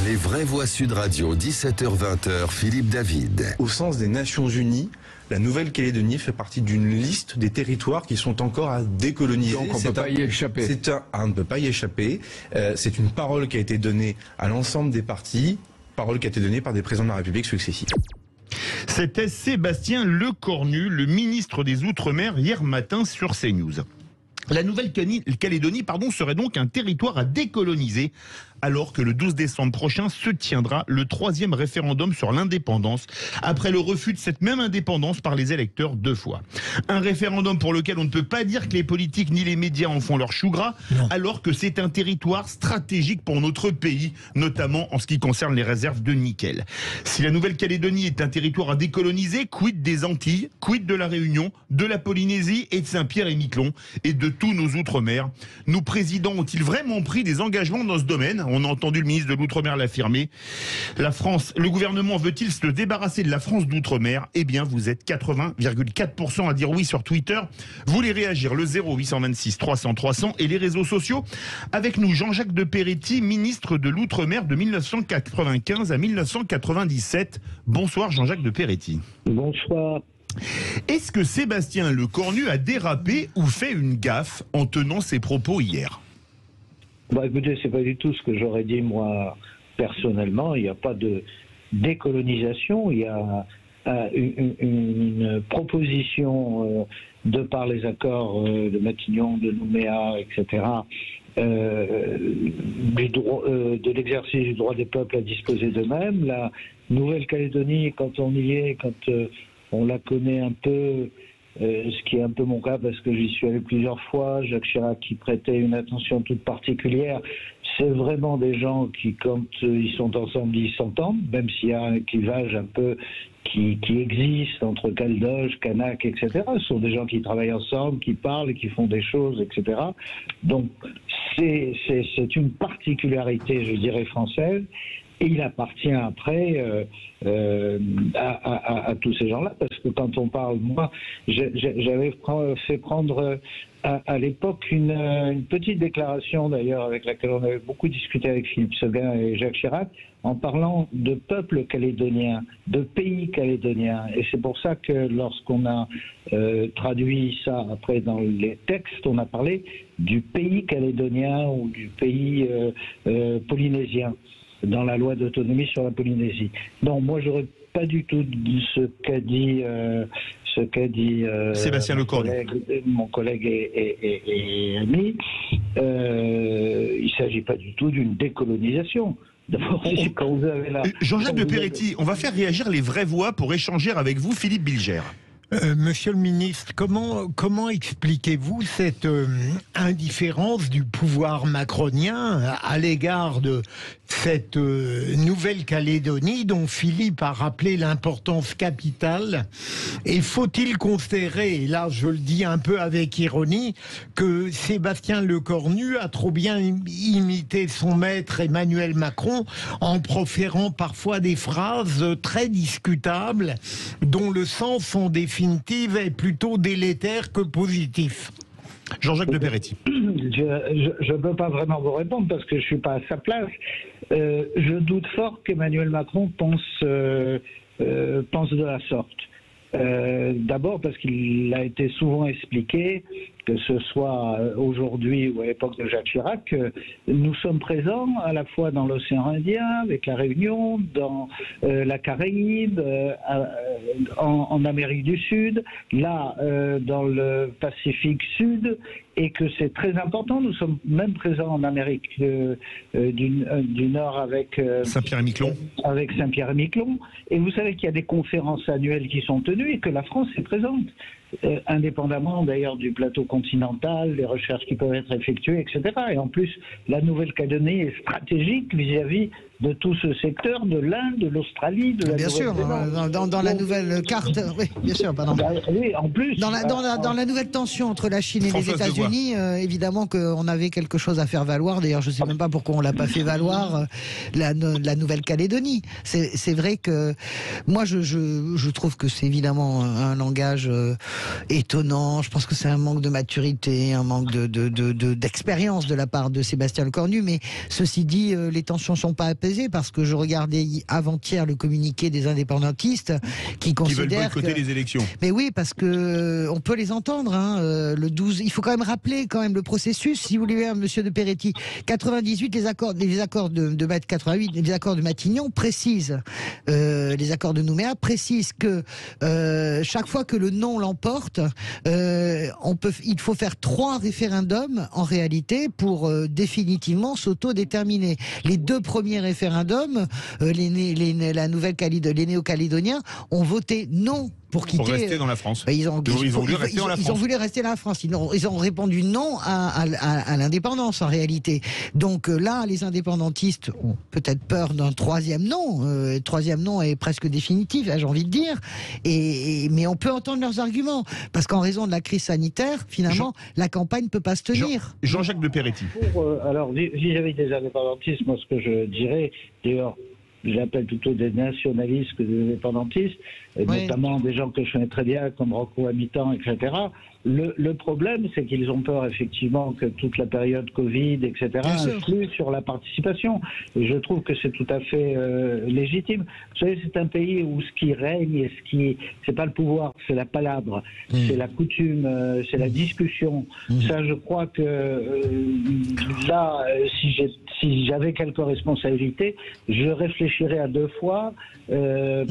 Les vraies voix Sud Radio, 17h-20h, Philippe David. Au sens des Nations Unies, la Nouvelle-Calédonie fait partie d'une liste des territoires qui sont encore à décoloniser. Donc on ne peut pas y échapper. On ne peut pas y échapper. C'est une parole qui a été donnée à l'ensemble des partis, parole qui a été donnée par des présidents de la République successifs. C'était Sébastien Lecornu, le ministre des Outre-mer, hier matin sur CNews. La Nouvelle-Calédonie, serait donc un territoire à décoloniser, alors que le 12 décembre prochain se tiendra le 3e référendum sur l'indépendance, après le refus de cette même indépendance par les électeurs 2 fois. Un référendum pour lequel on ne peut pas dire que les politiques ni les médias en font leur chou gras, alors que c'est un territoire stratégique pour notre pays, notamment en ce qui concerne les réserves de nickel. Si la Nouvelle-Calédonie est un territoire à décoloniser, quid des Antilles, quid de la Réunion, de la Polynésie et de Saint-Pierre-et-Miquelon, et de tous nos Outre-mer? Nos présidents ont-ils vraiment pris des engagements dans ce domaine? On a entendu le ministre de l'Outre-mer l'affirmer. Le gouvernement veut-il se débarrasser de la France d'Outre-mer? Eh bien, vous êtes 80,4% à dire oui sur Twitter. Vous voulez réagir? Le 0826 300 300 et les réseaux sociaux. Avec nous, Jean-Jacques de Peretti, ministre de l'Outre-mer de 1995 à 1997. Bonsoir Jean-Jacques de Peretti. Bonsoir. Est-ce que Sébastien Lecornu a dérapé ou fait une gaffe en tenant ses propos hier? Écoutez, c'est pas du tout ce que j'aurais dit moi personnellement. Il n'y a pas de décolonisation. Il y a une proposition de par les accords de Matignon, de Nouméa, etc. De l'exercice du droit des peuples à disposer d'eux-mêmes. La Nouvelle-Calédonie, quand on y est, quand on la connaît un peu, ce qui est un peu mon cas parce que j'y suis allé plusieurs fois, Jacques Chirac qui prêtait une attention toute particulière. C'est vraiment des gens qui, quand ils sont ensemble, ils s'entendent, même s'il y a un clivage un peu qui existe entre Caldoche, Canac, etc. Ce sont des gens qui travaillent ensemble, qui parlent, qui font des choses, etc. Donc c'est une particularité, je dirais, française. Et il appartient après à tous ces gens-là, parce que quand on parle, moi, j'avais fait prendre à l'époque une petite déclaration, d'ailleurs, avec laquelle on avait beaucoup discuté avec Philippe Séguin et Jacques Chirac, en parlant de peuple calédonien, de pays calédonien. Et c'est pour ça que lorsqu'on a traduit ça après dans les textes, on a parlé du pays calédonien ou du pays polynésien, dans la loi d'autonomie sur la Polynésie. Non, moi j'aurais pas du tout dit ce qu'a dit Sébastien Lecornu, mon collègue et ami. Il s'agit pas du tout d'une décolonisation. D'abord, quand vous avez Jean-Jacques de Peretti, on va faire réagir les vraies voix pour échanger avec vous, Philippe Bilger. Monsieur le ministre, comment expliquez-vous cette indifférence du pouvoir macronien à l'égard de cette Nouvelle-Calédonie dont Philippe a rappelé l'importance capitale? Et faut-il considérer, et là je le dis un peu avec ironie, que Sébastien Lecornu a trop bien imité son maître Emmanuel Macron en proférant parfois des phrases très discutables dont le sens en définitive est plutôt délétère que positif? Jean-Jacques de Peretti. Je ne peux pas vraiment vous répondre parce que je ne suis pas à sa place. Je doute fort qu'Emmanuel Macron pense de la sorte. D'abord parce qu'il a été souvent expliqué, que ce soit aujourd'hui ou à l'époque de Jacques Chirac, nous sommes présents à la fois dans l'océan Indien, avec la Réunion, dans la Caraïbe, en Amérique du Sud, là dans le Pacifique Sud, et que c'est très important. Nous sommes même présents en Amérique du Nord avec Saint-Pierre-et-Miquelon. Avec Saint-Pierre-et-Miquelon. Et vous savez qu'il y a des conférences annuelles qui sont tenues et que la France est présente. Indépendamment d'ailleurs du plateau continental, des recherches qui peuvent être effectuées, etc. Et en plus, la Nouvelle-Calédonie est stratégique vis-à-vis de tout ce secteur, de l'Inde, de l'Australie, de la bien sûr, dans la nouvelle carte, oui, bien sûr, pardon. Oui, en plus. Dans la nouvelle tension entre la Chine et les États-Unis, évidemment qu'on avait quelque chose à faire valoir. D'ailleurs, je ne sais même pas pourquoi on l'a pas fait valoir, la Nouvelle-Calédonie. C'est vrai que moi, je trouve que c'est évidemment un langage étonnant. Je pense que c'est un manque de maturité, un manque d'expérience de la part de Sébastien Lecornu. Mais ceci dit, les tensions sont pas apaisées parce que je regardais avant-hier le communiqué des indépendantistes qui considèrent boycotter les élections. Mais oui, parce que on peut les entendre. Hein, le 12, il faut quand même rappeler le processus. Si vous voulez, Monsieur de Peretti, 98, les accords de 88, les accords de Matignon précisent, les accords de Nouméa précisent que chaque fois que le non l'emporte, il faut faire 3 référendums en réalité pour définitivement s'autodéterminer. Les 2 premiers référendums, les néo-calédoniens ont voté non pour rester dans la France. Ils ont voulu rester dans la France. Ils ont répondu non à l'indépendance en réalité. Donc là, les indépendantistes ont peut-être peur d'un 3e non. Le 3e non est presque définitif, j'ai envie de dire. Mais on peut entendre leurs arguments. Parce qu'en raison de la crise sanitaire, finalement, la campagne ne peut pas se tenir. Jean-Jacques de Peretti. Alors, vis-à-vis des indépendantistes, moi, ce que je dirais, d'ailleurs, j'appelle plutôt des nationalistes que des indépendantistes, et notamment des gens que je connais très bien, comme Rocco Amitan, etc. Le problème, c'est qu'ils ont peur, effectivement, que toute la période Covid, etc., influe sur la participation. Et je trouve que c'est tout à fait légitime. Vous savez, c'est un pays où ce qui règne et c'est pas le pouvoir, c'est la palabre, c'est la coutume, c'est la discussion. Ça, je crois que là, si j'avais quelques responsabilités, je réfléchirais à 2 fois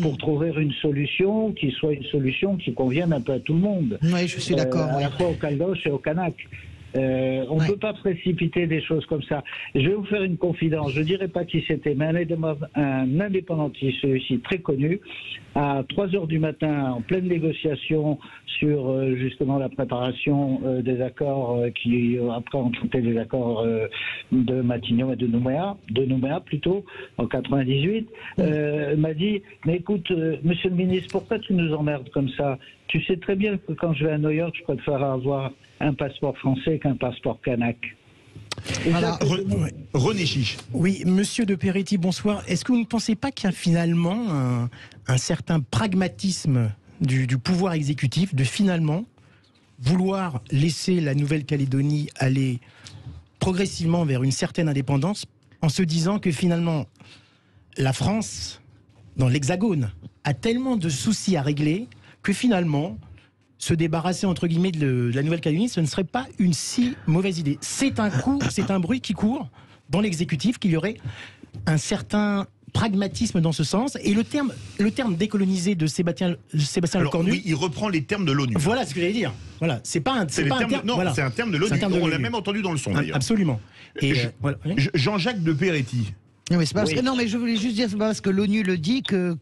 pour trouver une solution qui soit une solution qui convienne un peu à tout le monde. Oui, je suis d'accord. À la fois au Caldoche et au Kanak. On ne peut pas précipiter des choses comme ça. Je vais vous faire une confidence. Je ne dirais pas qui c'était, mais un indépendantiste, celui-ci très connu, à 3h du matin, en pleine négociation sur justement la préparation des accords qui après ont été les accords de Matignon et de Nouméa plutôt, en 98, m'a dit, mais écoute, monsieur le ministre, pourquoi tu nous emmerdes comme ça? Tu sais très bien que quand je vais à New York, je préfère avoir un passeport français qu'un passeport kanak. Voilà. René Chiche. Oui, monsieur de Peretti, bonsoir. Est-ce que vous ne pensez pas qu'il y a finalement un certain pragmatisme du pouvoir exécutif de finalement vouloir laisser la Nouvelle-Calédonie aller progressivement vers une certaine indépendance en se disant que finalement la France, dans l'Hexagone, a tellement de soucis à régler que finalement se débarrasser entre guillemets de la Nouvelle-Calédonie, ce ne serait pas une si mauvaise idée. C'est un bruit qui court dans l'exécutif qu'il y aurait un certain pragmatisme dans ce sens. Et le terme décolonisé de Sébastien Lecornu. Oui, il reprend les termes de l'ONU. Voilà ce que j'allais dire. Voilà, c'est pas un terme. Non, voilà. C'est un terme de l'ONU. On l'a même entendu dans le son d'ailleurs. Absolument. Et voilà. Jean-Jacques de Peretti. Non mais, non, mais je voulais juste dire, c'est pas parce que l'ONU le dit que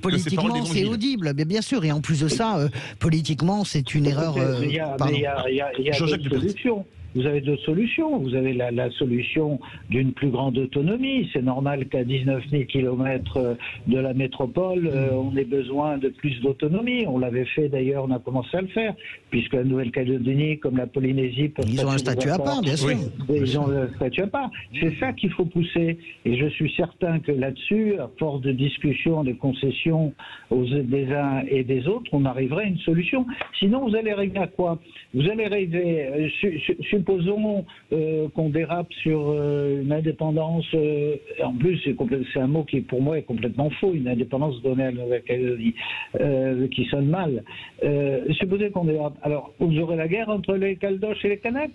politiquement c'est audible. Mais bien sûr, et en plus de ça, politiquement, c'est une erreur. Il y a d'autres solutions. Vous avez d'autres solutions. Vous avez la solution d'une plus grande autonomie. C'est normal qu'à 19 000 km de la métropole, on ait besoin de plus d'autonomie. On l'avait fait d'ailleurs, on a commencé à le faire, puisque la Nouvelle-Calédonie, comme la Polynésie... Ils ont un statut à part, bien sûr. Ils ont un statut à part. C'est ça qu'il faut pousser. Et je suis certain que là-dessus, à force de discussions, de concessions des uns et des autres, on arriverait à une solution. Sinon, vous allez arriver à quoi? Vous allez arriver... supposons qu'on dérape sur une indépendance, en plus c'est un mot qui pour moi est complètement faux, une indépendance donnée à la Nouvelle-Calédonie, qui sonne mal. Supposez qu'on dérape, alors vous aurez la guerre entre les Caldoches et les Kanaks,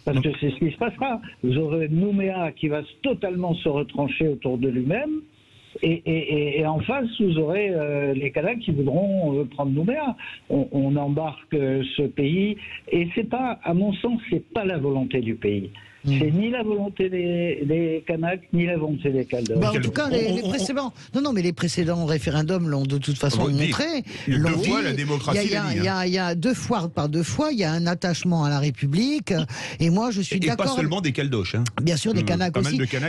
parce que c'est ce qui se passera. Vous aurez Nouméa qui va totalement se retrancher autour de lui-même, et en face, vous aurez les Kanaks qui voudront prendre Nouméa. On embarque ce pays, et c'est pas, à mon sens, c'est pas la volonté du pays. C'est ni la volonté des Kanaks, ni la volonté des Caldoches. En tout cas, les précédents. Non, mais les précédents référendums l'ont de toute façon montré. Deux fois, la démocratie. Il y a 2 fois, par 2 fois, il y a un attachement à la République. Et moi, je suis d'accord. Et pas seulement des Caldoches. Hein. Bien sûr, des Kanaks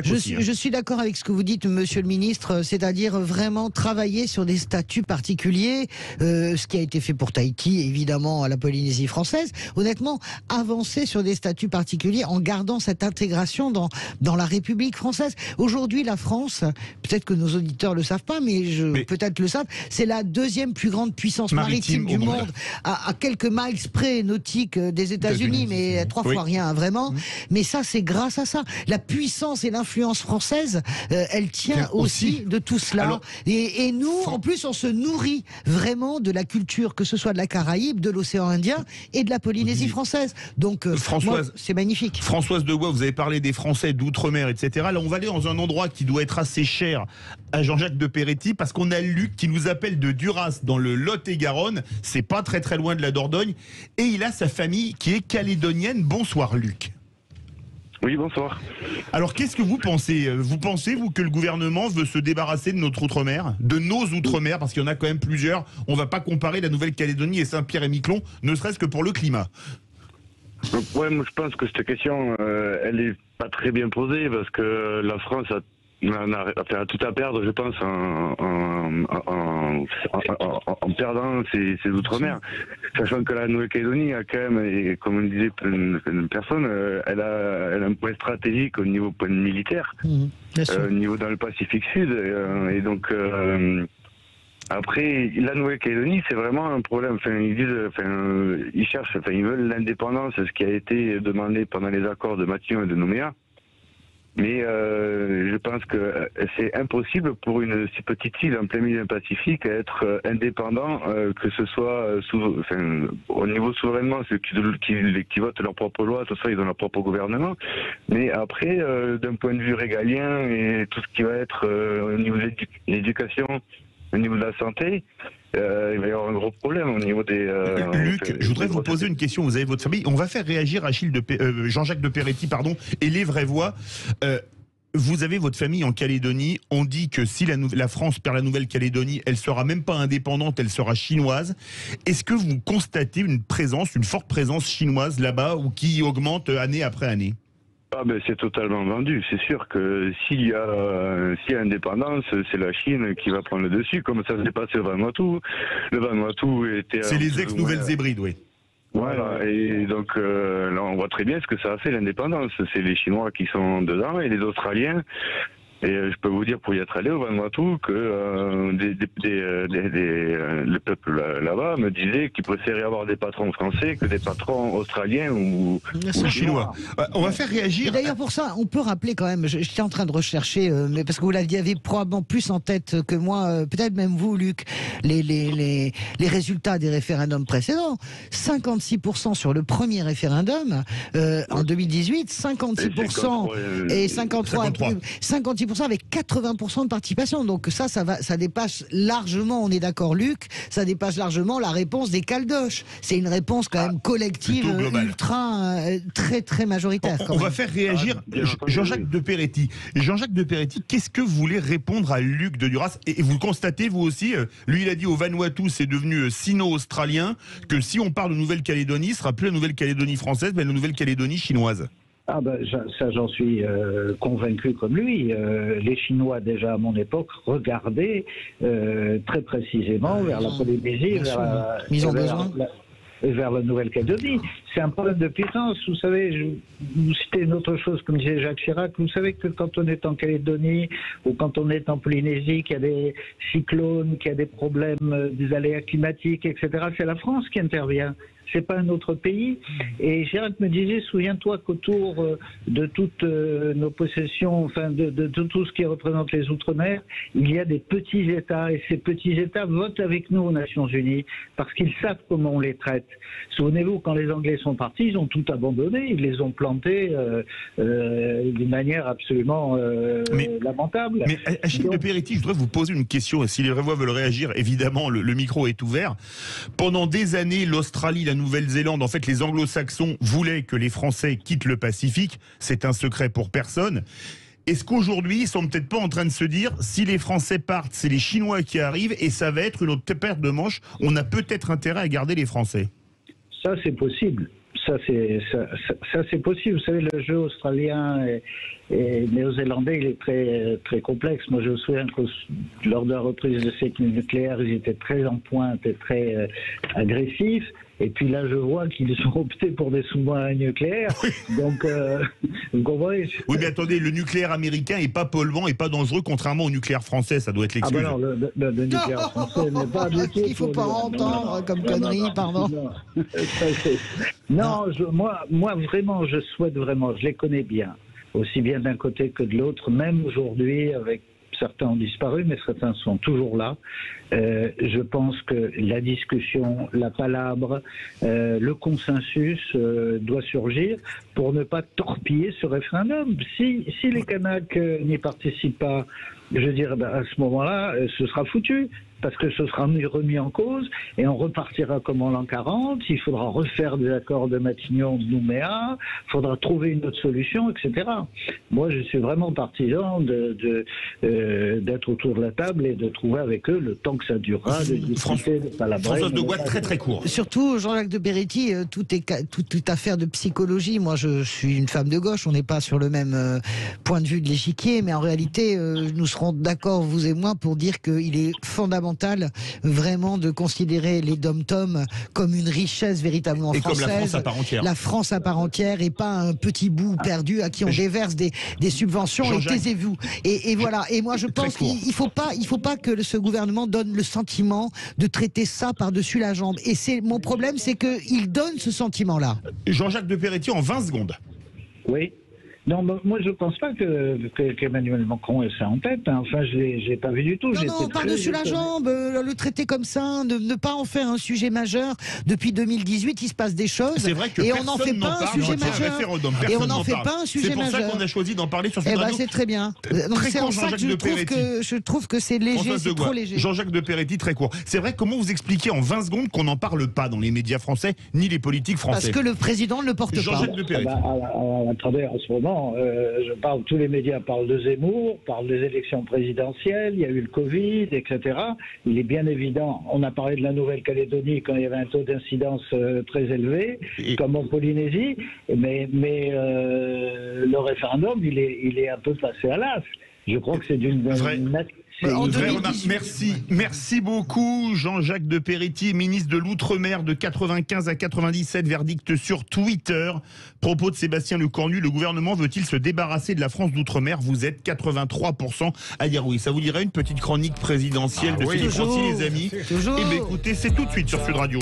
aussi. Je suis d'accord avec ce que vous dites, monsieur le ministre, c'est-à-dire vraiment travailler sur des statuts particuliers, ce qui a été fait pour Tahiti, évidemment, à la Polynésie française. Honnêtement, avancer sur des statuts particuliers en gardant cette intégration dans la République française. Aujourd'hui, la France, peut-être que nos auditeurs le savent pas, mais peut-être le savent, c'est la deuxième plus grande puissance maritime du monde, à quelques miles près nautiques des États-Unis, mais 3 fois rien, vraiment. Mais ça, c'est grâce à ça. La puissance et l'influence française, elle tient aussi de tout cela. Alors, et nous, en plus, on se nourrit vraiment de la culture, que ce soit de la Caraïbe, de l'océan Indien et de la Polynésie française. Donc, c'est magnifique. Françoise Degois, vous avez parlé des Français d'outre-mer, etc. Là, on va aller dans un endroit qui doit être assez cher à Jean-Jacques de Peretti, parce qu'on a Luc qui nous appelle de Duras, dans le Lot-et-Garonne. C'est pas très très loin de la Dordogne. Et il a sa famille qui est calédonienne. Bonsoir, Luc. Oui, bonsoir. Alors, qu'est-ce que vous pensez? Vous pensez, vous, que le gouvernement veut se débarrasser de notre outre-mer, de nos outre-mer, parce qu'il y en a quand même plusieurs. On ne va pas comparer la Nouvelle-Calédonie et Saint-Pierre-et-Miquelon, ne serait-ce que pour le climat. Donc, ouais, moi je pense que cette question, elle est pas très bien posée, parce que la France a tout à perdre, je pense, en perdant ses outre-mer. Sachant que la Nouvelle-Calédonie a quand même, et comme on disait plein de personnes, elle a un point stratégique au niveau point militaire, au niveau dans le Pacifique Sud. Et donc, après, la Nouvelle-Calédonie, c'est vraiment un problème. Enfin, ils disent, ils cherchent, ils veulent l'indépendance, ce qui a été demandé pendant les accords de Matignon et de Nouméa. Mais je pense que c'est impossible pour une si petite île en plein milieu du Pacifique à être indépendant, que ce soit au niveau souverainement, ceux qui votent leur propre loi, tout ça, ils ont leur propre gouvernement. Mais après, d'un point de vue régalien et tout ce qui va être au niveau de l'éducation, au niveau de la santé, il va y avoir un gros problème au niveau des... Luc, je voudrais vous poser une question. Vous avez votre famille. On va faire réagir Jean-Jacques de Peretti, et les vraies voix. Vous avez votre famille en Calédonie. On dit que si la France perd la Nouvelle-Calédonie, elle sera même pas indépendante, elle sera chinoise. Est-ce que vous constatez une forte présence chinoise là-bas, ou qui augmente année après année? Ah ben c'est totalement vendu. C'est sûr que s'il y a indépendance, c'est la Chine qui va prendre le dessus, comme ça s'est passé au Vanuatu. Le Vanuatu était... C'est les ex-Nouvelles Hébrides, oui. Voilà, et donc là on voit très bien ce que ça a fait l'indépendance. C'est les Chinois qui sont dedans et les Australiens. Et je peux vous dire, pour y être allé au Vanuatu, que le peuple là-bas me disait qu'il préférait avoir des patrons français que des patrons australiens ou chinois. On va faire réagir. D'ailleurs, pour ça, on peut rappeler quand même, j'étais en train de rechercher, mais parce que vous l'aviez probablement plus en tête que moi, peut-être même vous, Luc, les résultats des référendums précédents. 56% sur le premier référendum en 2018, 56% et 56% avec 80% de participation. Donc ça dépasse largement, on est d'accord Luc, ça dépasse largement la réponse des Caldoches. C'est une réponse quand même collective, ultra, très très majoritaire. On va faire réagir Jean-Jacques de Peretti. Jean-Jacques de Peretti, qu'est-ce que vous voulez répondre à Luc de Duras? Et vous le constatez vous aussi, lui il a dit au Vanuatu c'est devenu sino-australien, que si on parle de Nouvelle-Calédonie, ce sera plus la Nouvelle-Calédonie française, mais la Nouvelle-Calédonie chinoise. Ah ben ça j'en suis convaincu comme lui. Les Chinois déjà à mon époque regardaient très précisément vers la Polynésie, vers la Nouvelle-Calédonie. C'est un problème de puissance. Vous savez, vous citez une autre chose, comme disait Jacques Chirac, vous savez que quand on est en Calédonie ou quand on est en Polynésie, qu'il y a des cyclones, qu'il y a des problèmes, des aléas climatiques, etc., c'est la France qui intervient. C'est pas un autre pays. Et Chirac me disait, souviens-toi qu'autour de toutes nos possessions, enfin de tout ce qui représente les Outre-mer, il y a des petits États. Et ces petits États votent avec nous aux Nations Unies parce qu'ils savent comment on les traite. Souvenez-vous, quand les Anglais sont partis, ils ont tout abandonné. Ils les ont plantés d'une manière absolument lamentable. Mais Achille de Peretti, je voudrais vous poser une question. Et si les Révois veulent réagir, évidemment, le micro est ouvert. Pendant des années, l'Australie, la Nouvelle-Zélande, en fait, les Anglo-Saxons voulaient que les Français quittent le Pacifique. C'est un secret pour personne. Est-ce qu'aujourd'hui, ils sont peut-être pas en train de se dire, si les Français partent, c'est les Chinois qui arrivent et ça va être une autre paire de manches. On a peut-être intérêt à garder les Français. Ça, c'est possible. Ça, c'est possible. Vous savez, le jeu australien et néo-zélandais, il est très, très complexe. Moi, je me souviens que lors de la reprise de ces nucléaires, ils étaient très en pointe et très agressifs. Et puis là, je vois qu'ils ont opté pour des sous-marins nucléaires. Donc, vous comprenez? Oui, mais attendez, le nucléaire américain est pas polluant et pas dangereux, contrairement au nucléaire français. Ça doit être l'excuse. Ah ben non, le nucléaire français n'est pas du tout... Il faut pas entendre comme connerie, pardon. Non, moi vraiment, je souhaite vraiment, je les connais bien, aussi bien d'un côté que de l'autre, même aujourd'hui, avec certains ont disparu, mais certains sont toujours là. Je pense que la discussion, la palabre, le consensus doit surgir pour ne pas torpiller ce référendum. Si les Kanaks n'y participent pas, je dirais, à ce moment-là, ce sera foutu, parce que ce sera remis en cause et on repartira comme en l'an 40. Il faudra refaire des accords de Matignon, de Nouméa, il faudra trouver une autre solution, etc. Moi, je suis vraiment partisan d'être autour de la table et de trouver avec eux le temps que ça durera, de discuter, de palabrer. Françoise de Goët, très très court. Surtout, Jean-Jacques de Peretti, toute affaire de psychologie. Moi, je suis une femme de gauche, on n'est pas sur le même point de vue de l'échiquier, mais en réalité, nous serons d'accord, vous et moi, pour dire qu'il est fondamental vraiment de considérer les dom-toms comme une richesse véritablement et française. comme la France à part entière. La France à part entière et pas un petit bout perdu à qui on déverse des subventions. Et taisez-vous. Et voilà. Et moi, je pense qu'il faut pas que ce gouvernement donne le sentiment de traiter ça par-dessus la jambe. Et mon problème, c'est qu'il donne ce sentiment-là. Jean-Jacques de Peretti en 20 secondes. Oui. Non, moi je ne pense pas qu'Emmanuel Macron ait ça en tête. Hein. Enfin, je l'ai pas vu du tout. Non, par-dessus la jambe, le traiter comme ça, ne pas en faire un sujet majeur. Depuis 2018, il se passe des choses. C'est vrai que et on n'en fait pas un sujet majeur. Et on n'en fait pas un sujet majeur. C'est pour ça qu'on a choisi d'en parler sur cette radio. C'est très bien. Donc c'est en ça que je trouve que c'est léger, c'est trop léger. Jean-Jacques de Peretti, très court. C'est vrai, comment vous expliquez en 20 secondes qu'on n'en parle pas dans les médias français, ni les politiques français? Parce que le président ne le porte pas. Jean-Jacques de Peretti. Attendez, en ce moment, tous les médias parlent de Zemmour, parlent des élections présidentielles, il y a eu le Covid, etc. Il est bien évident, on a parlé de la Nouvelle-Calédonie quand il y avait un taux d'incidence très élevé, comme en Polynésie, mais le référendum, il est un peu passé à l'as. Je crois que c'est d'une... Merci beaucoup Jean-Jacques de Peretti, ministre de l'Outre-mer de 95 à 97, verdict sur Twitter. Propos de Sébastien Lecornu, le gouvernement veut-il se débarrasser de la France d'Outre-mer? Vous êtes 83% à dire oui. Ça vous dirait une petite chronique présidentielle de Philippe Francy, les amis? Eh bien écoutez, c'est tout de suite sur Sud Radio.